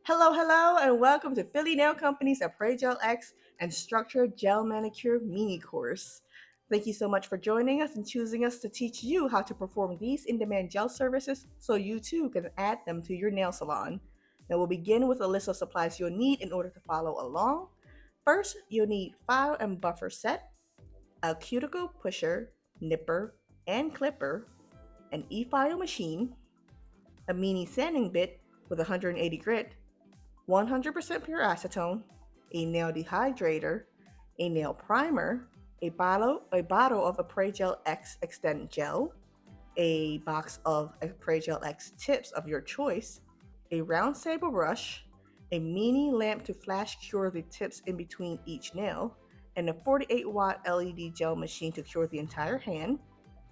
Hello, and welcome to Philly Nail Company's Apres Gel X and Structured Gel Manicure mini course. Thank you so much for joining us and choosing us to teach you how to perform these in-demand gel services so you too can add them to your nail salon. Now we'll begin with a list of supplies you'll need in order to follow along. First, you'll need file and buffer set, a cuticle pusher, nipper, and clipper, an e-file machine, a mini sanding bit with 180 grit, 100% pure acetone, a nail dehydrator, a nail primer, a bottle of Apres Gel X Extend Gel, a box of Apres Gel X tips of your choice, a round sable brush, a mini lamp to flash cure the tips in between each nail, and a 48-watt LED gel machine to cure the entire hand,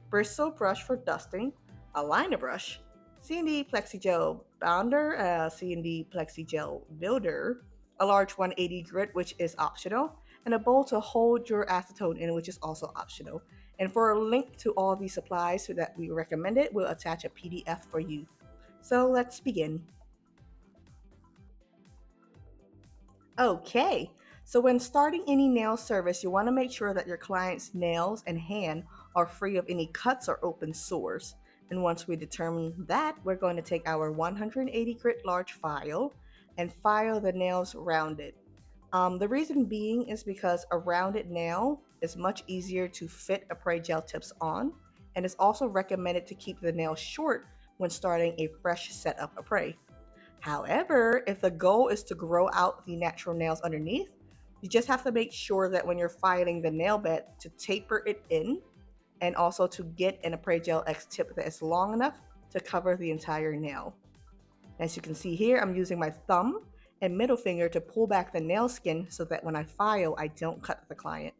bristle brush for dusting, a liner brush, C&D Plexigel Bounder, a C&D Plexigel Builder, a large 180 grit, which is optional, and a bowl to hold your acetone in, which is also optional. And for a link to all these supplies that we recommended, we'll attach a PDF for you. So let's begin. Okay, so when starting any nail service, you want to make sure that your client's nails and hand are free of any cuts or open sores. And once we determine that, we're going to take our 180 grit large file and file the nails rounded. The reason being is because a rounded nail is much easier to fit Apres gel tips on, and it's also recommended to keep the nail short when starting a fresh set of Apres. However, if the goal is to grow out the natural nails underneath, you just have to make sure that when you're filing the nail bed to taper it in and also to get an Apres Gel X tip that is long enough to cover the entire nail. As you can see here, I'm using my thumb and middle finger to pull back the nail skin so that when I file, I don't cut the client.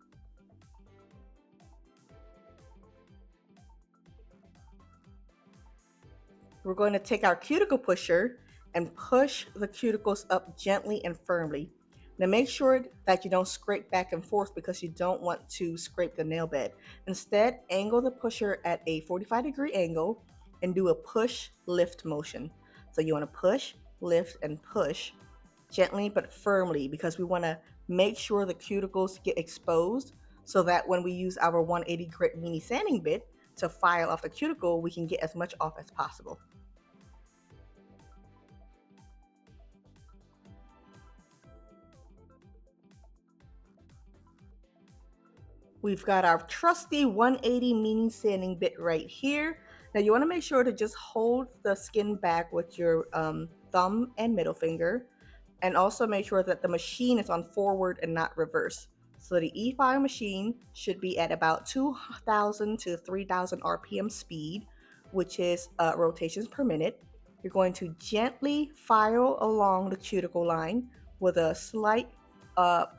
We're going to take our cuticle pusher and push the cuticles up gently and firmly. Now make sure that you don't scrape back and forth because you don't want to scrape the nail bed. Instead, angle the pusher at a 45-degree angle and do a push lift motion. So you want to push, lift, and push gently but firmly because we want to make sure the cuticles get exposed so that when we use our 180 grit mini sanding bit to file off the cuticle, we can get as much off as possible. We've got our trusty 180 mini sanding bit right here. Now you want to make sure to just hold the skin back with your thumb and middle finger, and also make sure that the machine is on forward and not reverse. So the e-file machine should be at about 2,000 to 3,000 RPM speed, which is rotations per minute. You're going to gently file along the cuticle line with a slight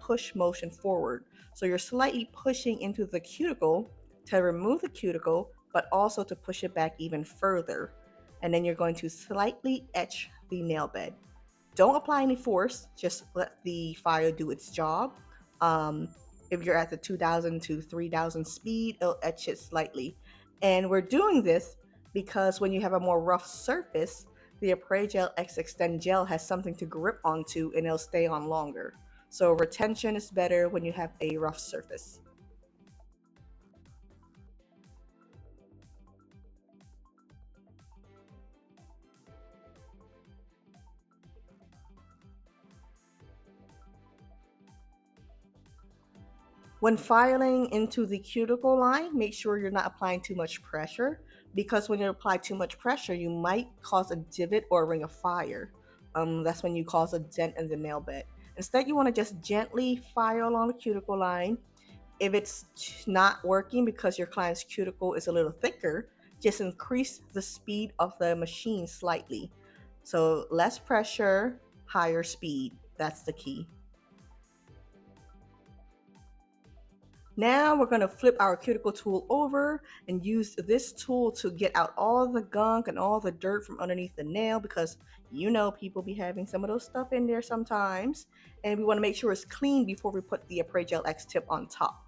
push motion forward. So you're slightly pushing into the cuticle to remove the cuticle, but also to push it back even further. And then you're going to slightly etch the nail bed. Don't apply any force, just let the file do its job. If you're at the 2000 to 3000 speed, it'll etch it slightly. And we're doing this because when you have a more rough surface, the Apres Gel X Extend Gel has something to grip onto and it'll stay on longer. So retention is better when you have a rough surface. When filing into the cuticle line, make sure you're not applying too much pressure because when you apply too much pressure, you might cause a divot or a ring of fire. That's when you cause a dent in the nail bed. Instead, you want to just gently file along the cuticle line. If it's not working because your client's cuticle is a little thicker, just increase the speed of the machine slightly. So less pressure, higher speed. That's the key. Now we're going to flip our cuticle tool over and use this tool to get out all the gunk and all the dirt from underneath the nail because you know people be having some of those stuff in there sometimes. And we want to make sure it's clean before we put the Apres Gel X tip on top.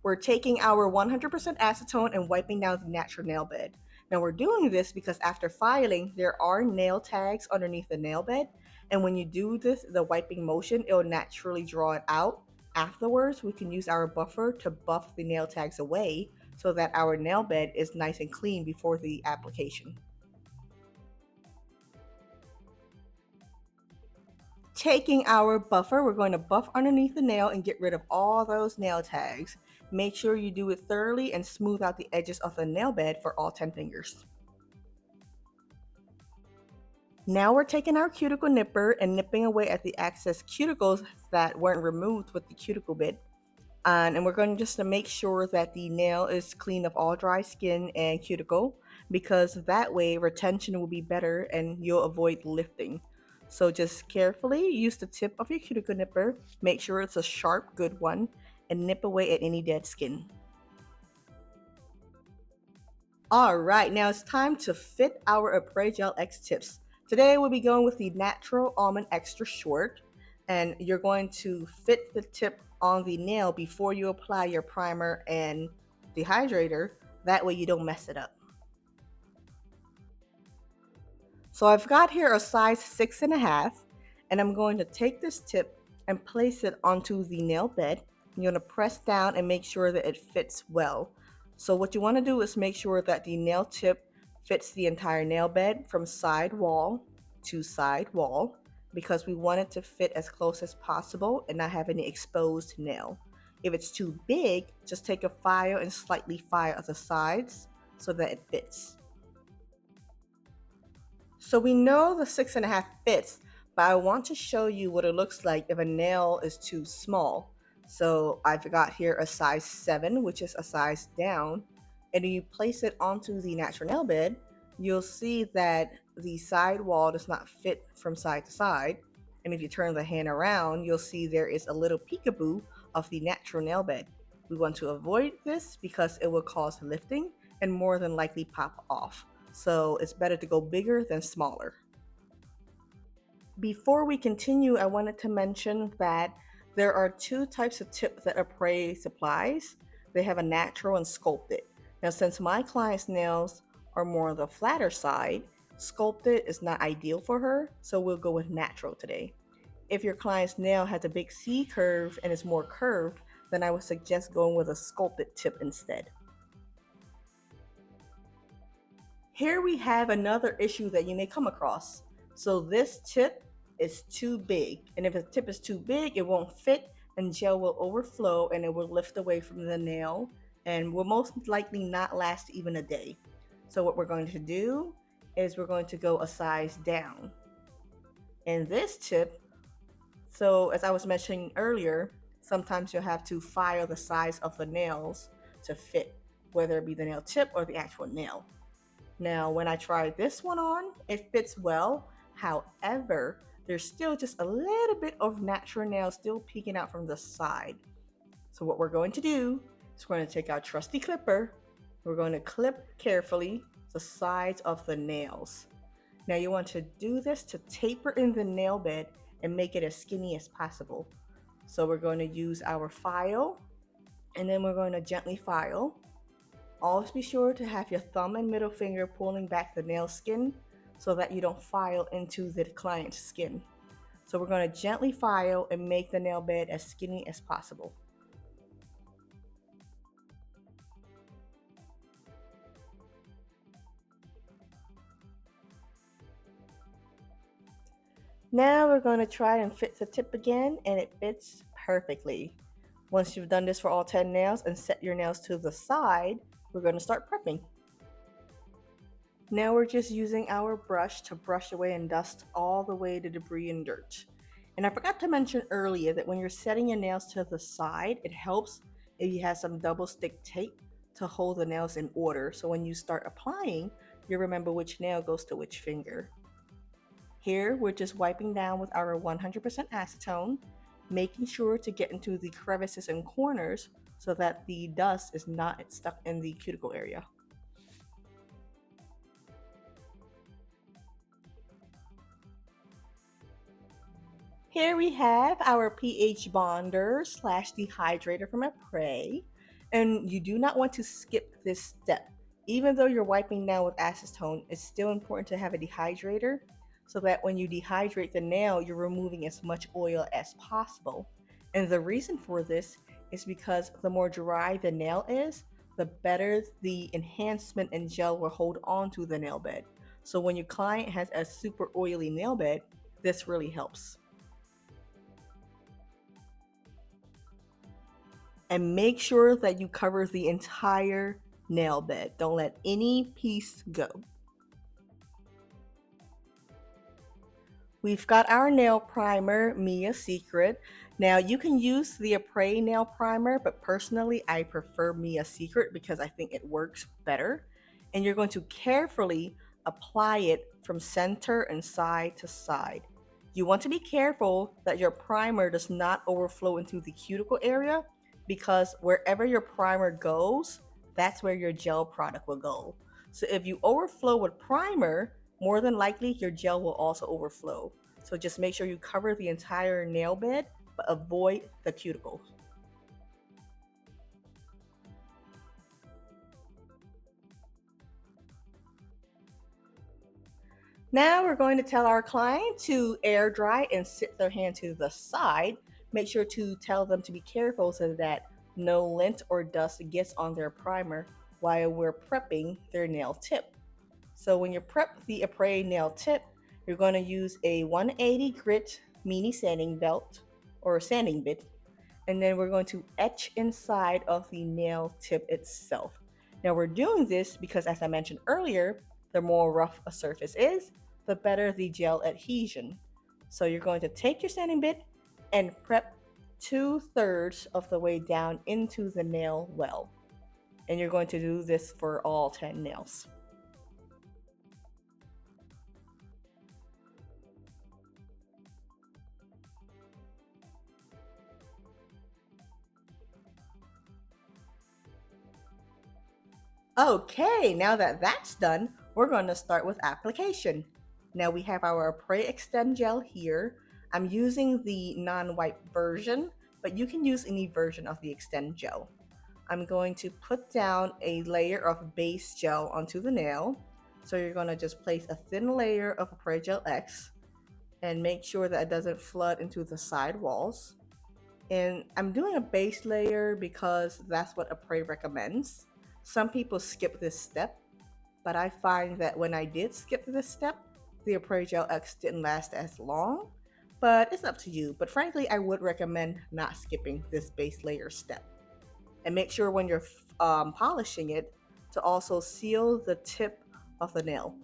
We're taking our 100% acetone and wiping down the natural nail bed. Now we're doing this because after filing, there are nail tags underneath the nail bed. And when you do this, the wiping motion, it'll naturally draw it out. Afterwards, we can use our buffer to buff the nail tags away so that our nail bed is nice and clean before the application. Taking our buffer, we're going to buff underneath the nail and get rid of all those nail tags. Make sure you do it thoroughly and smooth out the edges of the nail bed for all 10 fingers. Now we're taking our cuticle nipper and nipping away at the excess cuticles that weren't removed with the cuticle bit. And we're going just to make sure that the nail is clean of all dry skin and cuticle, because that way retention will be better and you'll avoid lifting. So just carefully use the tip of your cuticle nipper, make sure it's a sharp, good one, and nip away at any dead skin. All right, now it's time to fit our Apres Gel X tips. Today we'll be going with the Natural Almond Extra Short, and you're going to fit the tip on the nail before you apply your primer and dehydrator. That way you don't mess it up. So I've got here a size 6.5, and I'm going to take this tip and place it onto the nail bed. You're going to press down and make sure that it fits well. So what you want to do is make sure that the nail tip fits the entire nail bed from side wall to side wall, because we want it to fit as close as possible and not have any exposed nail. If it's too big, just take a file and slightly file at the sides so that it fits. So we know the 6.5 fits, but I want to show you what it looks like if a nail is too small. So I've got here a size 7, which is a size down, and when you place it onto the natural nail bed, you'll see that the side wall does not fit from side to side. And if you turn the hand around, you'll see there is a little peekaboo of the natural nail bed. We want to avoid this because it will cause lifting and more than likely pop off. So it's better to go bigger than smaller. Before we continue, I wanted to mention that there are two types of tip that Apres supplies. They have a natural and sculpted. Now, since my client's nails are more on the flatter side, sculpted is not ideal for her, so we'll go with natural today. If your client's nail has a big C curve and is more curved, then I would suggest going with a sculpted tip instead. Here we have another issue that you may come across. So this tip is too big, and if a tip is too big, it won't fit and gel will overflow and it will lift away from the nail and will most likely not last even a day. So what we're going to do is we're going to go a size down. And this tip, so as I was mentioning earlier, sometimes you'll have to file the size of the nails to fit, whether it be the nail tip or the actual nail. Now, when I tried this one on, it fits well. However, there's still just a little bit of natural nail still peeking out from the side. So what we're going to do is we're going to take our trusty clipper. We're going to clip carefully the sides of the nails. Now you want to do this to taper in the nail bed and make it as skinny as possible. So we're going to use our file, and then we're going to gently file. Always be sure to have your thumb and middle finger pulling back the nail skin so that you don't file into the client's skin. So we're going to gently file and make the nail bed as skinny as possible. Now we're going to try and fit the tip again, and it fits perfectly. Once you've done this for all 10 nails and set your nails to the side, we're going to start prepping. Now we're just using our brush to brush away and dust all the way the debris and dirt. And I forgot to mention earlier that when you're setting your nails to the side, it helps if you have some double stick tape to hold the nails in order. So when you start applying, you remember which nail goes to which finger. Here, we're just wiping down with our 100% acetone, making sure to get into the crevices and corners so that the dust is not stuck in the cuticle area. Here we have our pH bonder slash dehydrator from Apres, and you do not want to skip this step. Even though you're wiping down with acetone, it's still important to have a dehydrator so that when you dehydrate the nail, you're removing as much oil as possible. And the reason for this is because the more dry the nail is, the better the enhancement and gel will hold on to the nail bed. So when your client has a super oily nail bed, this really helps. And make sure that you cover the entire nail bed. Don't let any piece go. We've got our nail primer, Mia Secret. Now you can use the Apres nail primer, but personally I prefer Mia Secret because I think it works better. And you're going to carefully apply it from center and side to side. You want to be careful that your primer does not overflow into the cuticle area because wherever your primer goes, that's where your gel product will go. So if you overflow with primer, more than likely your gel will also overflow. So just make sure you cover the entire nail bed, but avoid the cuticles. Now we're going to tell our client to air dry and sit their hand to the side. Make sure to tell them to be careful so that no lint or dust gets on their primer while we're prepping their nail tip. So when you prep the Apres nail tip, you're going to use a 180 grit mini sanding belt or sanding bit, and then we're going to etch inside of the nail tip itself. Now we're doing this because, as I mentioned earlier, the more rough a surface is, the better the gel adhesion. So you're going to take your sanding bit and prep 2/3 of the way down into the nail well. And you're going to do this for all 10 nails. Okay, now that that's done, we're going to start with application. Now we have our Apres Extend Gel here. I'm using the non-wipe version, but you can use any version of the Extend Gel. I'm going to put down a layer of base gel onto the nail. So you're going to just place a thin layer of Apres Gel X and make sure that it doesn't flood into the side walls. And I'm doing a base layer because that's what Apres recommends. Some people skip this step, but I find that when I did skip this step, the Apres Gel X didn't last as long. But it's up to you. But frankly, I would recommend not skipping this base layer step. And make sure when you're polishing it to also seal the tip of the nail.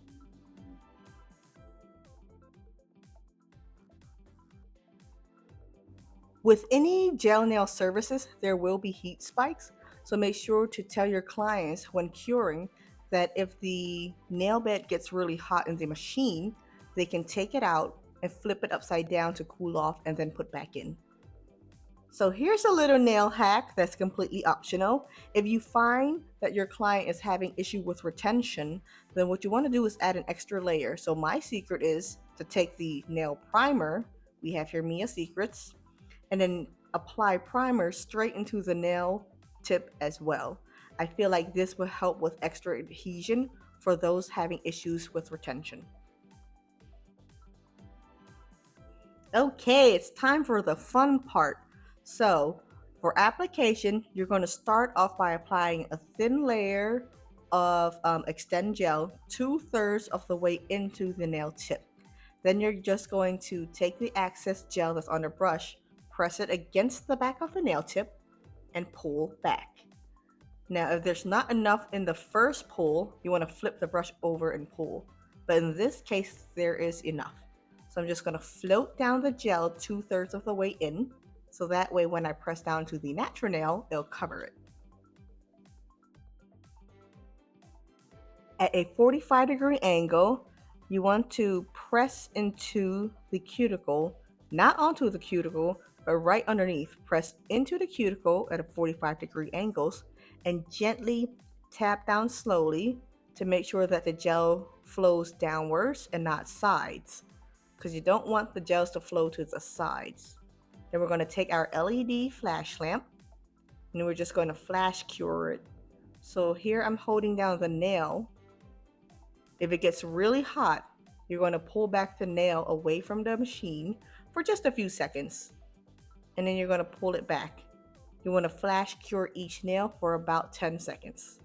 With any gel nail services, there will be heat spikes, so make sure to tell your clients when curing that if the nail bed gets really hot in the machine, they can take it out and flip it upside down to cool off and then put back in. So here's a little nail hack that's completely optional. If you find that your client is having issue with retention, then what you want to do is add an extra layer. So my secret is to take the nail primer, we have here Mia Secrets, and then apply primer straight into the nail tip as well. I feel like this will help with extra adhesion for those having issues with retention. Okay, it's time for the fun part. So, for application, you're going to start off by applying a thin layer of Extend Gel 2/3 of the way into the nail tip. Then you're just going to take the excess gel that's on the brush, press it against the back of the nail tip, and pull back. Now, if there's not enough in the first pull, you want to flip the brush over and pull. But in this case, there is enough. So I'm just going to float down the gel 2/3 of the way in. So that way, when I press down to the natural nail, it'll cover it. At a 45-degree angle, you want to press into the cuticle, not onto the cuticle, but right underneath. Press into the cuticle at a 45-degree angles and gently tap down slowly to make sure that the gel flows downwards and not sides, because you don't want the gels to flow to the sides. Then we're going to take our LED flash lamp and we're just going to flash cure it. So here I'm holding down the nail. If it gets really hot, you're going to pull back the nail away from the machine for just a few seconds, and then you're going to pull it back. You want to flash cure each nail for about 10 seconds.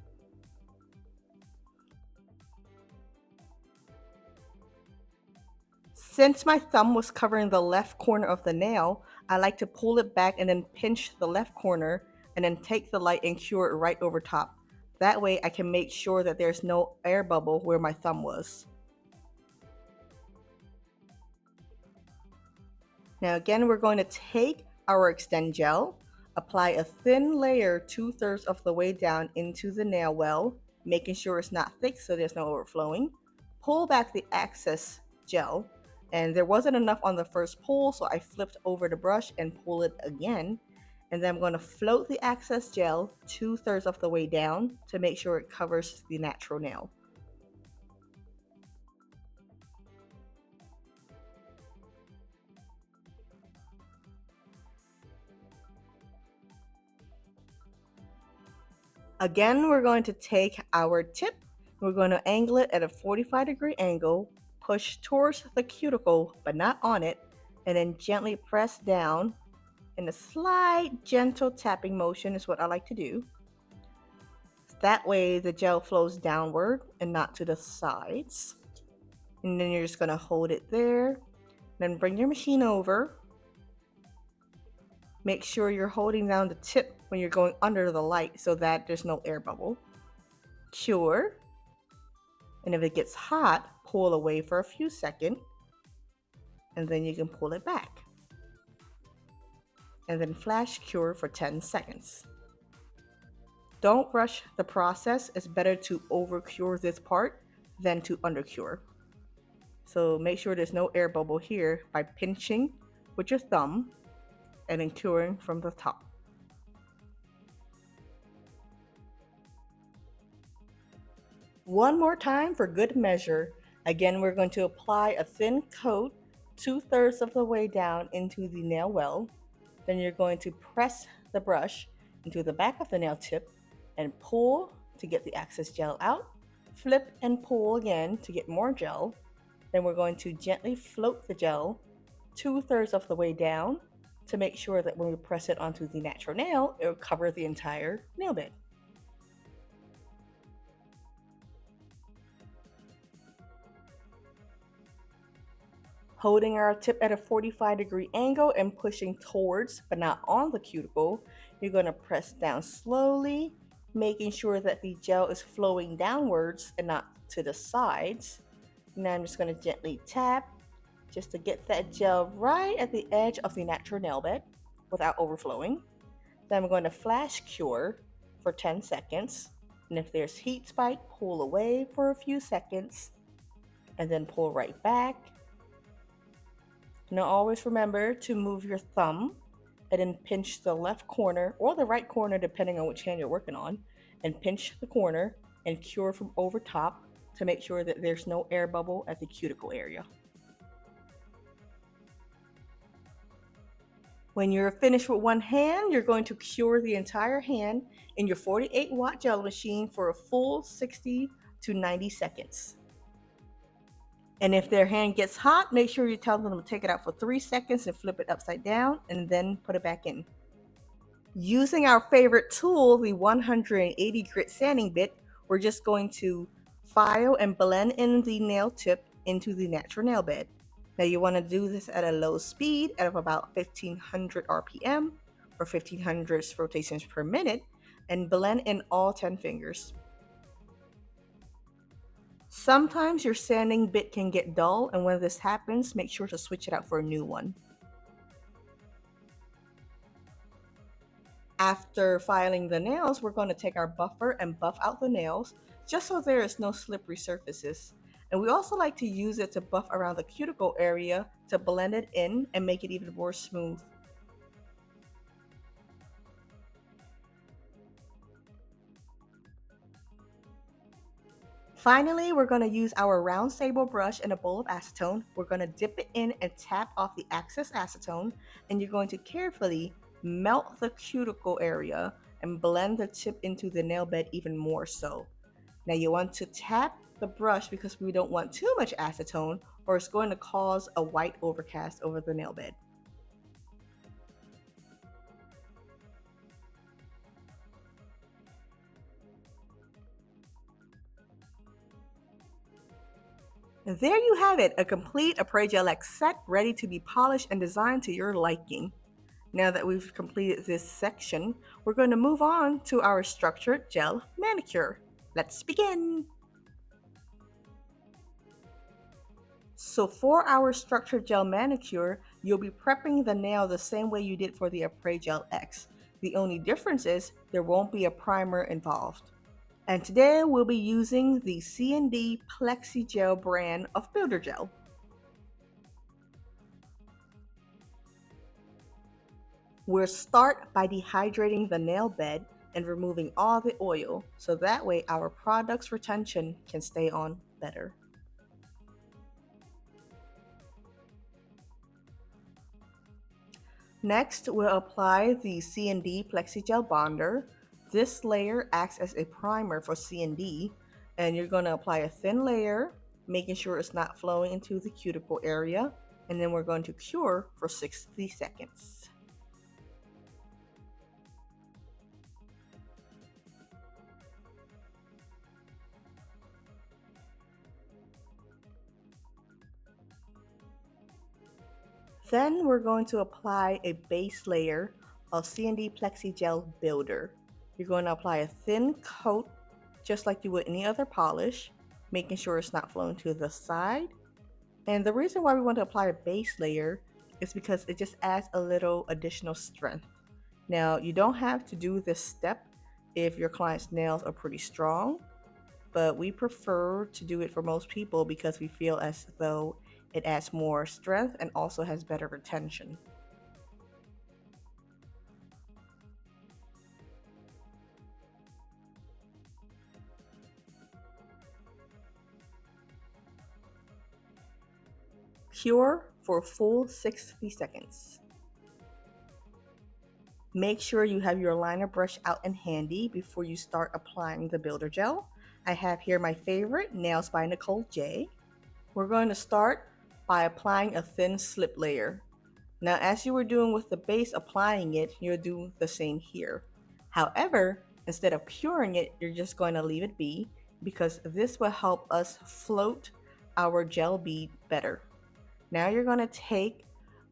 Since my thumb was covering the left corner of the nail, I like to pull it back and then pinch the left corner and then take the light and cure it right over top. That way I can make sure that there's no air bubble where my thumb was. Now again, we're going to take our Extend Gel, apply a thin layer 2/3 of the way down into the nail well, making sure it's not thick so there's no overflowing. Pull back the excess gel, and there wasn't enough on the first pull, so I flipped over the brush and pull it again. And then I'm going to float the excess gel 2/3 of the way down to make sure it covers the natural nail. Again, we're going to take our tip, we're going to angle it at a 45-degree angle, push towards the cuticle but not on it, and then gently press down in a slight gentle tapping motion is what I like to do. That way the gel flows downward and not to the sides. And then you're just going to hold it there, then bring your machine over. Make sure you're holding down the tip when you're going under the light so that there's no air bubble. Cure. And if it gets hot, pull away for a few seconds, and then you can pull it back. And then flash cure for 10 seconds. Don't rush the process. It's better to over cure this part than to under cure. So make sure there's no air bubble here by pinching with your thumb and then curing from the top. One more time for good measure. Again, we're going to apply a thin coat 2/3 of the way down into the nail well. Then you're going to press the brush into the back of the nail tip and pull to get the excess gel out. Flip and pull again to get more gel. Then we're going to gently float the gel 2/3 of the way down to make sure that when we press it onto the natural nail, it will cover the entire nail bed. Holding our tip at a 45-degree angle and pushing towards but not on the cuticle, you're going to press down slowly, making sure that the gel is flowing downwards and not to the sides. Now I'm just going to gently tap just to get that gel right at the edge of the natural nail bed without overflowing. Then I'm going to flash cure for 10 seconds. And if there's heat spike, pull away for a few seconds and then pull right back. Now always remember to move your thumb and then pinch the left corner or the right corner depending on which hand you're working on, and pinch the corner and cure from over top to make sure that there's no air bubble at the cuticle area. When you're finished with one hand, you're going to cure the entire hand in your 48-watt gel machine for a full 60 to 90 seconds. And if their hand gets hot, make sure you tell them to take it out for 3 seconds and flip it upside down and then put it back in. Using our favorite tool, the 180 grit sanding bit, we're just going to file and blend in the nail tip into the natural nail bed. Now you want to do this at a low speed of about 1500 RPM or 1500 rotations per minute, and blend in all 10 fingers. Sometimes your sanding bit can get dull, and when this happens, make sure to switch it out for a new one. After filing the nails, we're going to take our buffer and buff out the nails just so there is no slippery surfaces. And we also like to use it to buff around the cuticle area to blend it in and make it even more smooth. Finally, we're going to use our round sable brush and a bowl of acetone. We're going to dip it in and tap off the excess acetone, and you're going to carefully melt the cuticle area and blend the tip into the nail bed even more so. Now you want to tap the brush because we don't want too much acetone or it's going to cause a white overcast over the nail bed. And there you have it, a complete Apres Gel X set ready to be polished and designed to your liking. Now that we've completed this section, we're going to move on to our structured gel manicure. Let's begin! So for our structured gel manicure, you'll be prepping the nail the same way you did for the Apres Gel X. The only difference is there won't be a primer involved. And today we'll be using the C&D Plexi Gel brand of Builder Gel. We'll start by dehydrating the nail bed and removing all the oil so that way our product's retention can stay on better. Next, we'll apply the C&D Plexigel Bonder. This layer acts as a primer for C&D, and you're going to apply a thin layer, making sure it's not flowing into the cuticle area, and then we're going to cure for 60 seconds. Then we're going to apply a base layer of C&D Plexi Gel Builder. You're going to apply a thin coat just like you would any other polish, making sure it's not flowing to the side. And the reason why we want to apply a base layer is because it just adds a little additional strength. Now, you don't have to do this step if your client's nails are pretty strong, but we prefer to do it for most people because we feel as though it adds more strength and also has better retention. Cure for a full 60 seconds. Make sure you have your liner brush out and handy before you start applying the builder gel. I have here my favorite, Nails by Nicole J. We're going to start by applying a thin slip layer. Now, as you were doing with the base applying it, you'll do the same here. However, instead of curing it, you're just going to leave it be because this will help us float our gel bead better. Now you're going to take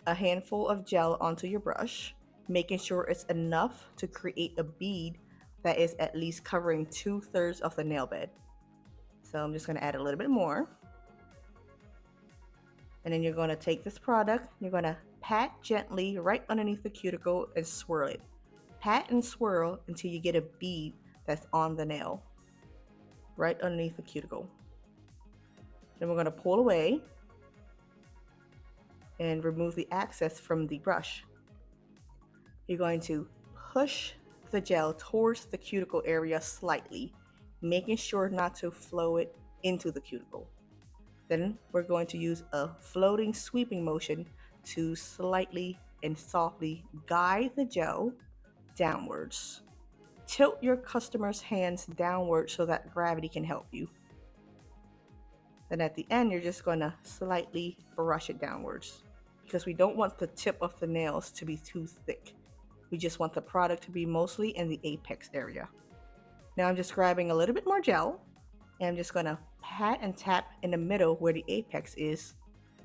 a handful of gel onto your brush, making sure it's enough to create a bead that is at least covering 2/3 of the nail bed. So I'm just going to add a little bit more. And then you're going to take this product, you're going to pat gently right underneath the cuticle and swirl it. Pat and swirl until you get a bead that's on the nail, right underneath the cuticle. Then we're going to pull away and remove the excess from the brush. You're going to push the gel towards the cuticle area slightly, making sure not to flow it into the cuticle. Then we're going to use a floating sweeping motion to slightly and softly guide the gel downwards. Tilt your customer's hands downward so that gravity can help you. Then at the end, you're just going to slightly brush it downwards because we don't want the tip of the nails to be too thick. We just want the product to be mostly in the apex area. Now I'm just grabbing a little bit more gel and I'm just going to pat and tap in the middle where the apex is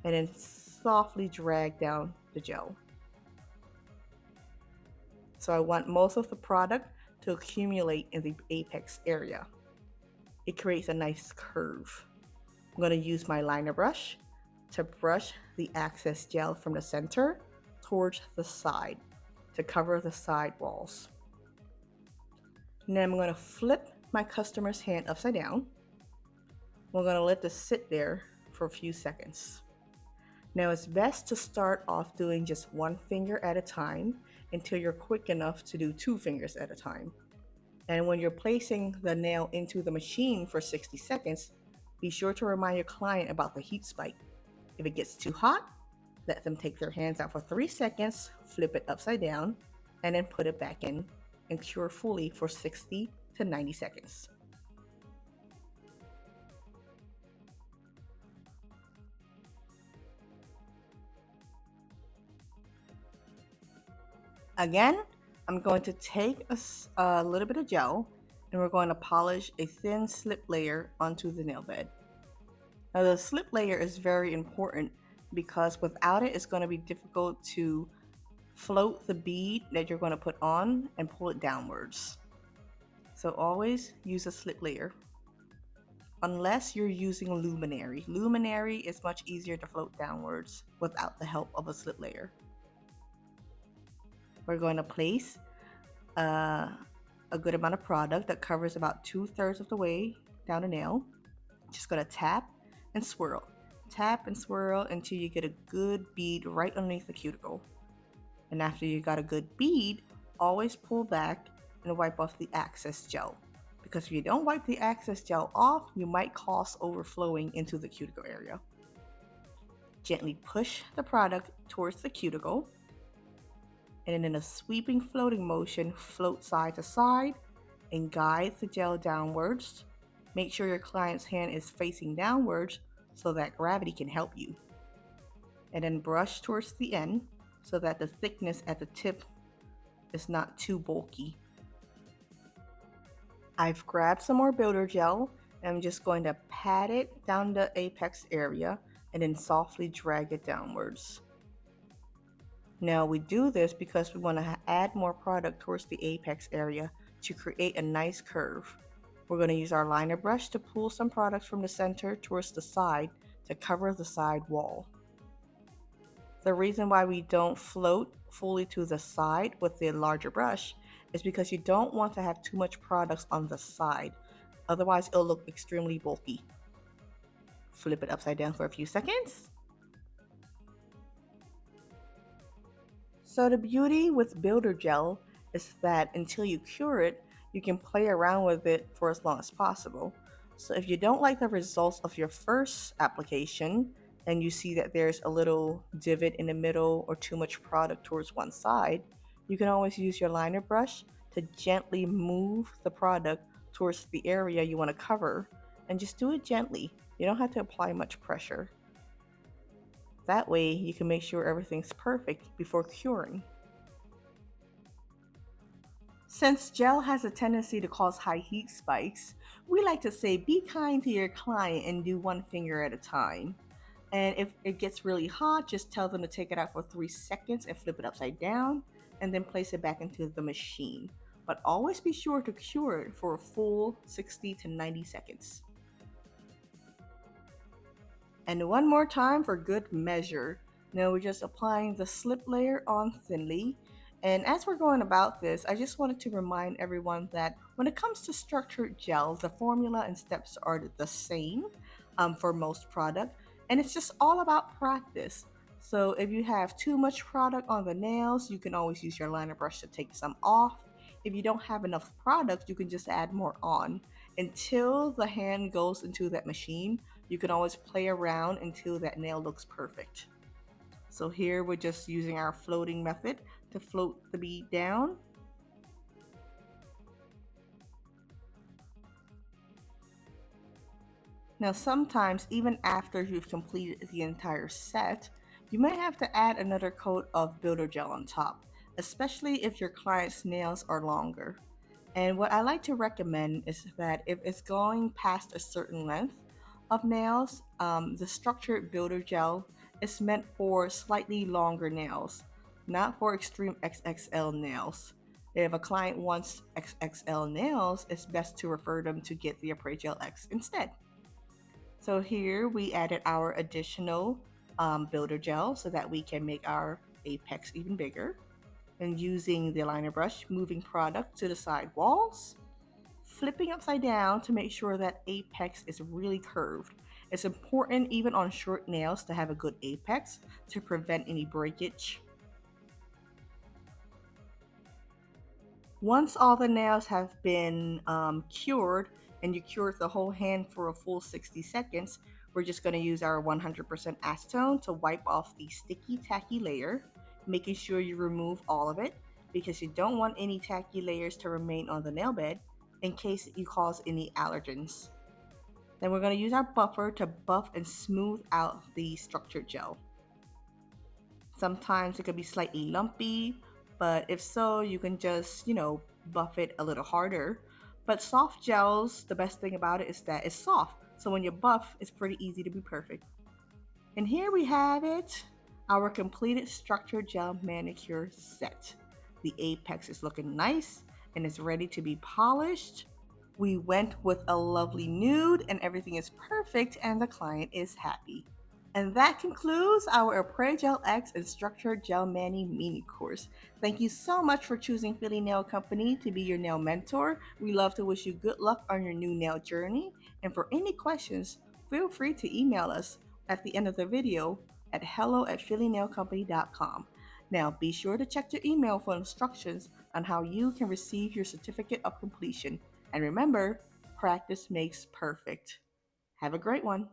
and then softly drag down the gel. So I want most of the product to accumulate in the apex area. It creates a nice curve. I'm going to use my liner brush to brush the excess gel from the center towards the side to cover the side walls. And then I'm going to flip my customer's hand upside down. We're going to let this sit there for a few seconds. Now it's best to start off doing just one finger at a time until you're quick enough to do 2 fingers at a time. And when you're placing the nail into the machine for 60 seconds, be sure to remind your client about the heat spike. If it gets too hot, let them take their hands out for 3 seconds, flip it upside down, and then put it back in. and cure fully for 60 to 90 seconds. Again, I'm going to take a little bit of gel and we're going to polish a thin slip layer onto the nail bed. Now, the slip layer is very important because without it, it's going to be difficult to float the bead that you're going to put on and pull it downwards. So always use a slip layer. Unless you're using luminary. Luminary is much easier to float downwards without the help of a slip layer. We're going to place a good amount of product that covers about 2/3 of the way down the nail. Just going to tap and swirl. Tap and swirl until you get a good bead right underneath the cuticle. And after you got a good bead, always pull back and wipe off the excess gel. Because if you don't wipe the excess gel off, you might cause overflowing into the cuticle area. Gently push the product towards the cuticle, and then in a sweeping floating motion, float side to side and guide the gel downwards. Make sure your client's hand is facing downwards so that gravity can help you. And then brush towards the end so that the thickness at the tip is not too bulky. I've grabbed some more builder gel and I'm just going to pat it down the apex area and then softly drag it downwards. Now we do this because we want to add more product towards the apex area to create a nice curve. We're going to use our liner brush to pull some product from the center towards the side to cover the side wall. The reason why we don't float fully to the side with the larger brush is because you don't want to have too much products on the side. Otherwise, it'll look extremely bulky. Flip it upside down for a few seconds. So the beauty with builder gel is that until you cure it, you can play around with it for as long as possible. So if you don't like the results of your first application and you see that there's a little divot in the middle or too much product towards one side, you can always use your liner brush to gently move the product towards the area you want to cover, and just do it gently. You don't have to apply much pressure. That way you can make sure everything's perfect before curing. Since gel has a tendency to cause high heat spikes, we like to say be kind to your client and do one finger at a time. And if it gets really hot, just tell them to take it out for 3 seconds and flip it upside down and then place it back into the machine. But always be sure to cure it for a full 60 to 90 seconds. And one more time for good measure. Now we're just applying the slip layer on thinly. And as we're going about this, I just wanted to remind everyone that when it comes to structured gels, the formula and steps are the same for most product. And it's just all about practice. So if you have too much product on the nails, you can always use your liner brush to take some off. If you don't have enough product, you can just add more on. Until the hand goes into that machine, you can always play around until that nail looks perfect. So here we're just using our floating method to float the bead down. Now sometimes even after you've completed the entire set, you might have to add another coat of builder gel on top, especially if your client's nails are longer. And what I like to recommend is that if it's going past a certain length of nails, the structured builder gel is meant for slightly longer nails, not for extreme XXL nails. If a client wants XXL nails, it's best to refer them to get the Apres Gel X instead. So here we added our additional builder gel so that we can make our apex even bigger. And using the liner brush, moving product to the side walls, flipping upside down to make sure that apex is really curved. It's important even on short nails to have a good apex to prevent any breakage. Once all the nails have been cured and you cured the whole hand for a full 60 seconds, we're just going to use our 100% acetone to wipe off the sticky tacky layer, making sure you remove all of it. because you don't want any tacky layers to remain on the nail bed in case you cause any allergens. Then we're going to use our buffer to buff and smooth out the structured gel. Sometimes it could be slightly lumpy, but if so, you can just, buff it a little harder. But soft gels, the best thing about it is that it's soft. So when you buff, it's pretty easy to be perfect. And here we have it, our completed structured gel manicure set. The apex is looking nice and is ready to be polished. We went with a lovely nude and everything is perfect and the client is happy. And that concludes our Apres Gel X and Structured Gel Mini course. Thank you so much for choosing Philly Nail Company to be your nail mentor. We love to wish you good luck on your new nail journey. And for any questions, feel free to email us at the end of the video at hello@phillynailcompany.com. Now, be sure to check your email for instructions on how you can receive your certificate of completion. And remember, practice makes perfect. Have a great one.